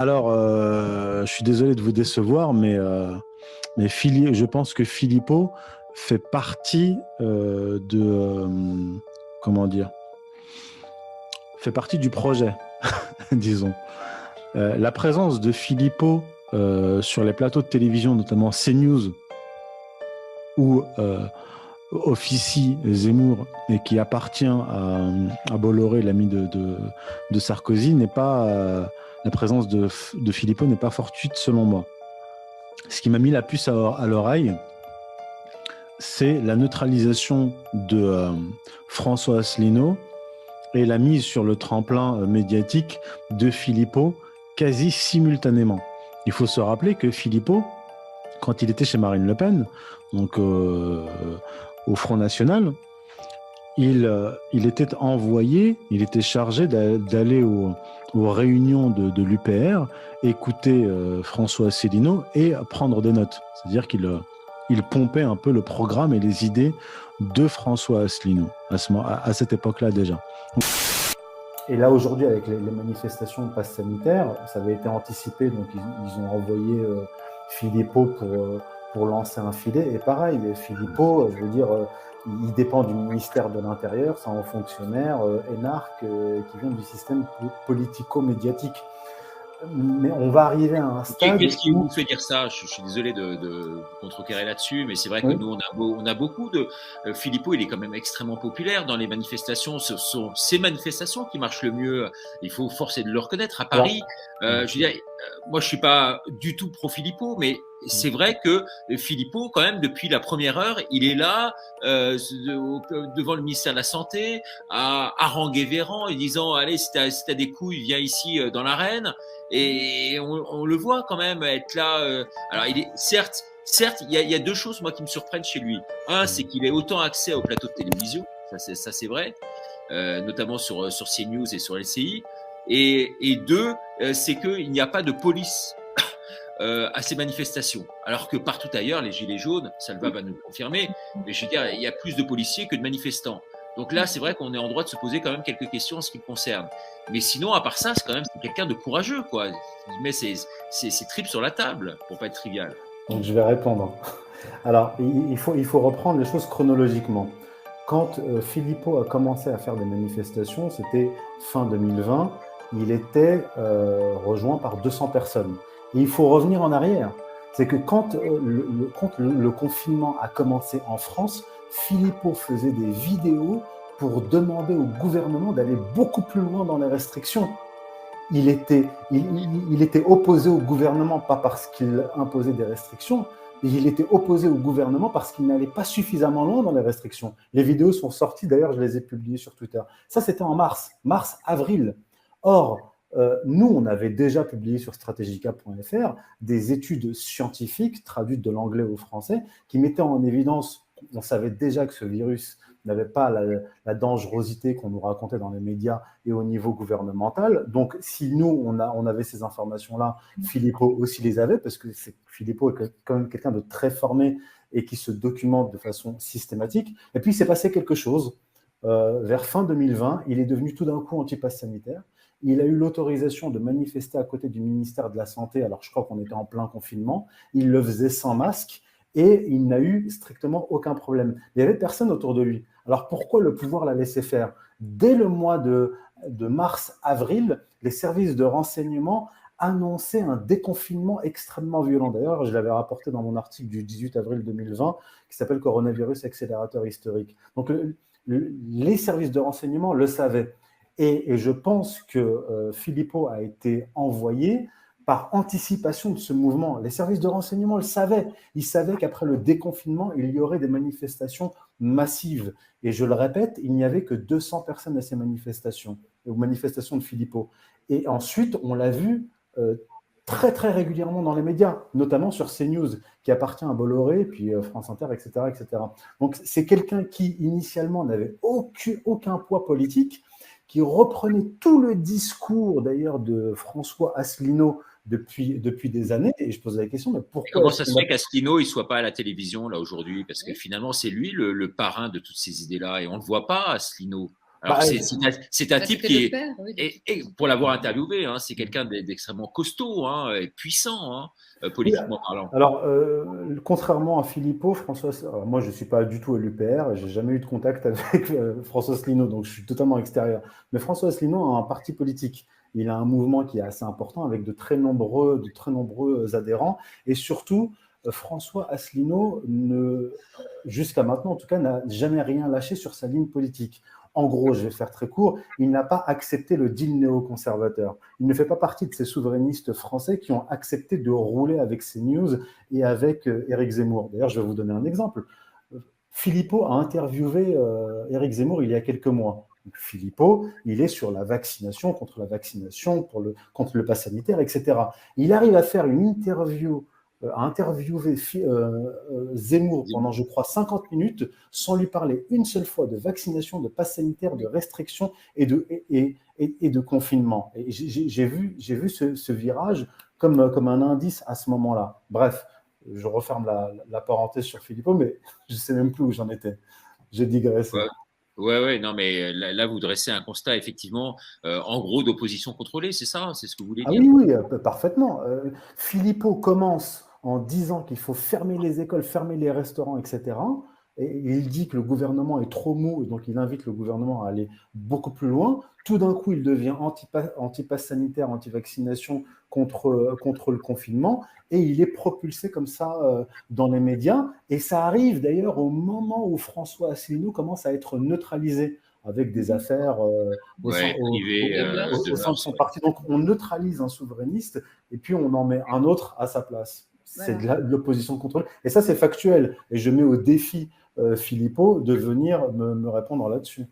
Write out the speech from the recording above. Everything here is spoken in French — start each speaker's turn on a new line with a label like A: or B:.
A: Alors, je suis désolé de vous décevoir, mais je pense que Filippo fait partie comment dire, fait partie du projet, disons. La présence de Filippo sur les plateaux de télévision, notamment CNews, où officie Zemmour et qui appartient à Bolloré, l'ami de Sarkozy, n'est pas la présence de Filippo n'est pas fortuite selon moi. Ce qui m'a mis la puce à l'oreille, c'est la neutralisation de François Asselineau et la mise sur le tremplin médiatique de Filippo quasi simultanément. Il faut se rappeler que Filippo, quand il était chez Marine Le Pen, donc au Front National, il était envoyé, il était chargé d'aller aux réunions de l'UPR, écouter François Asselineau et prendre des notes. C'est-à-dire qu'il pompait un peu le programme et les idées de François Asselineau à cette époque-là déjà.
B: Et là, aujourd'hui, avec les manifestations de passe sanitaire, ça avait été anticipé, donc ils ont envoyé Filippo pour lancer un filet. Et pareil, Filippo, je veux dire, il dépend du ministère de l'Intérieur, c'est un fonctionnaire énarque qui vient du système politico-médiatique. Mais on va arriver à un stade.
C: Qu'est-ce qui vous fait dire ça? Je suis désolé de contrecarrer là-dessus, mais c'est vrai que oui. Nous, on a beaucoup de. Filippo, il est quand même extrêmement populaire dans les manifestations. Ce sont ces manifestations qui marchent le mieux. Il faut forcer de le reconnaître. À Paris, je veux dire, moi, je suis pas du tout pro Filippo, mais c'est vrai que Filippo, quand même, depuis la première heure, il est là devant le ministère de la Santé, à haranguer Véran, en disant allez, si t'as des couilles, viens ici dans l'arène. Et on le voit quand même être là. Alors, il est certes, il y a deux choses moi qui me surprennent chez lui. Un, c'est qu'il ait autant accès aux plateaux de télévision, ça c'est vrai, notamment sur CNews et sur LCI. Et deux, c'est qu'il n'y a pas de police à ces manifestations. Alors que partout ailleurs, les Gilets jaunes, Salva va nous le confirmer, mais je veux dire, il y a plus de policiers que de manifestants. Donc là, c'est vrai qu'on est en droit de se poser quand même quelques questions en ce qui le concerne. Mais sinon, à part ça, c'est quand même quelqu'un de courageux, quoi. Il met ses tripes sur la table, pour pas être trivial.
B: Donc je vais répondre. Alors, il faut reprendre les choses chronologiquement. Quand Filippo a commencé à faire des manifestations, c'était fin 2020, il était rejoint par 200 personnes. Et il faut revenir en arrière. C'est que quand le confinement a commencé en France, Filippo faisait des vidéos pour demander au gouvernement d'aller beaucoup plus loin dans les restrictions. Il était opposé au gouvernement, pas parce qu'il imposait des restrictions, mais il était opposé au gouvernement parce qu'il n'allait pas suffisamment loin dans les restrictions. Les vidéos sont sorties, d'ailleurs, je les ai publiées sur Twitter. Ça, c'était en mars-avril. Or, nous, on avait déjà publié sur strategica.fr des études scientifiques traduites de l'anglais au français qui mettaient en évidence, on savait déjà que ce virus n'avait pas la dangerosité qu'on nous racontait dans les médias et au niveau gouvernemental. Donc, si nous, on avait ces informations-là, Filippo aussi les avait, parce que Filippo est quand même quelqu'un de très formé et qui se documente de façon systématique. Et puis, il s'est passé quelque chose. Vers fin 2020, il est devenu tout d'un coup anti-pass sanitaire. Il a eu l'autorisation de manifester à côté du ministère de la Santé, alors je crois qu'on était en plein confinement. Il le faisait sans masque et il n'a eu strictement aucun problème. Il n'y avait personne autour de lui. Alors pourquoi le pouvoir l'a laissé faire? Dès le mois de mars-avril, les services de renseignement annonçaient un déconfinement extrêmement violent. D'ailleurs, je l'avais rapporté dans mon article du 18 avril 2020 qui s'appelle « Coronavirus accélérateur historique ». Donc les services de renseignement le savaient. Et je pense que Filippo a été envoyé par anticipation de ce mouvement. Les services de renseignement le savaient. Ils savaient qu'après le déconfinement, il y aurait des manifestations massives. Et je le répète, il n'y avait que 200 personnes à ces manifestations, aux manifestations de Filippo. Et ensuite, on l'a vu très, très régulièrement dans les médias, notamment sur CNews, qui appartient à Bolloré, puis France Inter, etc., etc. Donc, c'est quelqu'un qui, initialement, n'avait aucun poids politique, qui reprenait tout le discours d'ailleurs de François Asselineau depuis des années. Et je pose la question, mais pourquoi…
C: Comment ça se fait qu'Asselineau ne soit pas à la télévision là aujourd'hui? Parce que finalement, c'est lui le parrain de toutes ces idées-là. Et on ne le voit pas, Asselineau. Alors, c'est un type qui est,
D: père, oui,
C: et pour l'avoir interviewé, hein, c'est quelqu'un d'extrêmement costaud, hein, et puissant, hein, politiquement parlant.
B: Alors, contrairement à Philippot, moi je ne suis pas du tout à l'UPR, je n'ai jamais eu de contact avec François Asselineau, donc je suis totalement extérieur. Mais François Asselineau a un parti politique. Il a un mouvement qui est assez important avec de très nombreux adhérents. Et surtout, François Asselineau, jusqu'à maintenant en tout cas, n'a jamais rien lâché sur sa ligne politique. En gros, je vais faire très court, il n'a pas accepté le deal néoconservateur. Il ne fait pas partie de ces souverainistes français qui ont accepté de rouler avec CNews et avec Éric Zemmour. D'ailleurs, je vais vous donner un exemple. Philippot a interviewé Éric Zemmour il y a quelques mois. Philippot, il est sur la vaccination, contre le pass sanitaire, etc. Il arrive à faire une interview, à interviewer Zemmour pendant, je crois, 50 minutes sans lui parler une seule fois de vaccination, de pass sanitaire, de restrictions et de confinement. Et j'ai vu ce virage comme un indice à ce moment-là. Bref, je referme la parenthèse sur Philippot, mais je ne sais même plus où j'en étais. J'ai digressé.
C: Ouais, non, mais là, vous dressez un constat, effectivement, en gros, d'opposition contrôlée, c'est ça? C'est ce que vous voulez dire?
B: Oui, parfaitement. Philippot commence en disant qu'il faut fermer les écoles, fermer les restaurants, etc. Et il dit que le gouvernement est trop mou, donc il invite le gouvernement à aller beaucoup plus loin. Tout d'un coup, il devient anti-pass sanitaire, anti-vaccination contre le confinement, et il est propulsé comme ça dans les médias. Et ça arrive d'ailleurs au moment où François Asselineau commence à être neutralisé avec des affaires au sein de son parti. Donc on neutralise un souverainiste et puis on en met un autre à sa place. C'est de l'opposition contrôlée. Et ça, c'est factuel. Et je mets au défi Philippot de venir me répondre là-dessus.